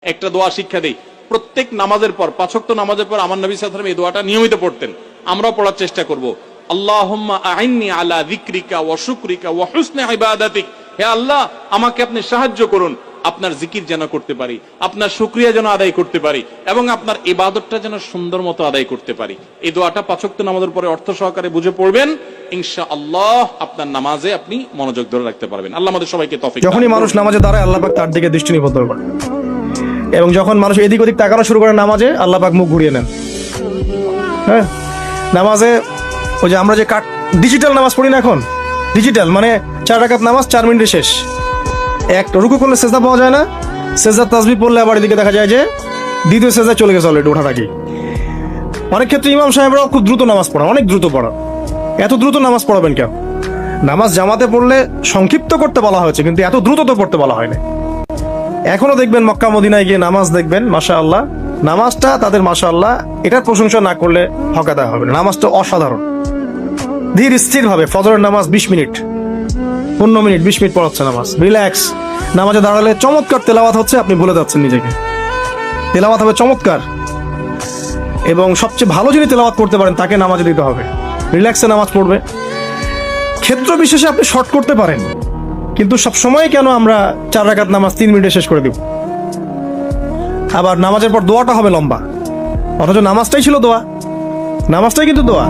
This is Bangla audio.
একটা দোয়া শিক্ষা দেই, প্রত্যেক নামাজের পর, 5 ওয়াক্ত নামাজের পর আমার নবী সাল্লাল্লাহু আলাইহি ওয়াসাল্লাম এই দোয়াটা নিয়মিত পড়তেন। আমরাও পড়ার চেষ্টা করব। আল্লাহুম্মা আইন্নি আলা যিকরিকা ওয়া শুকরিকা ওয়া হুসনি ইবাদাতিক। হে আল্লাহ, আমাকে আপনি সাহায্য করুন, আপনার জিকির যেন করতে পারি, আপনার শুকরিয়া যেন আদায় করতে পারি, এবং আপনার ইবাদতটা যেন সুন্দর মতো আদায় করতে পারি। এই দোয়াটা 5 ওয়াক্ত নামাজের পরে অর্থ সহকারে বুঝে পড়বেন, ইনশাআল্লাহ আপনার নামাজে আপনি মনোযোগ ধরে রাখতে পারবেন। আল্লাহ আমাদের সবাইকে তৌফিক। যখনই মানুষ নামাজে দাঁড়ায়, আল্লাহ পাক তার দিকে দৃষ্টি নিবদ্ধ করে, এবং যখন মানুষ এদিক ওদিক তাকানো শুরু করে নামাজে, আল্লাহ পাক মুখ ঘুরিয়ে নেন। হ্যাঁ, নামাজে ওই যে আমরা যে ডিজিটাল নামাজ পড়ি না এখন, ডিজিটাল মানে 4 রাকাত নামাজ 4 মিনিটে শেষ। এক রুকু করলে সেজদা পাওয়া যায় না, সেজদার তাসবিহ পড়লে আবার এদিকে দেখা যায় যে দ্বিতীয় সেজদা চলে গেছে অলরেডি ওঠার আগে। অনেক ক্ষেত্রে ইমাম সাহেবরাও খুব দ্রুত নামাজ পড়া, অনেক দ্রুত পড়া। এত দ্রুত নামাজ পড়াবেন কেন? নামাজ জামাতে পড়লে সংক্ষিপ্ত করতে বলা হয়েছে, কিন্তু এত দ্রুত তো পড়তে বলা হয় না। এখনো দেখবেন মক্কা মদিনায় গিয়ে নামাজ দেখবেন, মাশাআল্লাহ, নামাজটা তাদের মাশাআল্লাহ, এটার প্রশংসা না করলে হকা দেওয়া হবে না। নামাজটা অসাধারণ, ধীর স্থির ভাবে ফজরের নামাজ 20 মিনিট 15 মিনিট 20 মিনিট পড়াচ্ছে নামাজ, রিল্যাক্স। নামাজে দাঁড়ালে চমৎকার তেলাওয়াত হচ্ছে, আপনি ভুলে যাচ্ছেন নিজেকে। তেলাওয়াত হবে চমৎকার, এবং সবচেয়ে ভালো যিনি তেলাওয়াত করতে পারেন তাকে নামাজে দিতে হবে। রিল্যাক্সে নামাজ পড়বে। ক্ষেত্র বিশেষে আপনি শর্ট করতে পারেন, কিন্তু সব সময় কেন আমরা 4 রাকাত নামাজ 3 মিনিটে শেষ করে দিব? আবার নামাজের পর দোয়াটা হবে লম্বা, অথচ নামাজটাই ছিল দোয়া, নামাজটাই কিন্তু দোয়া।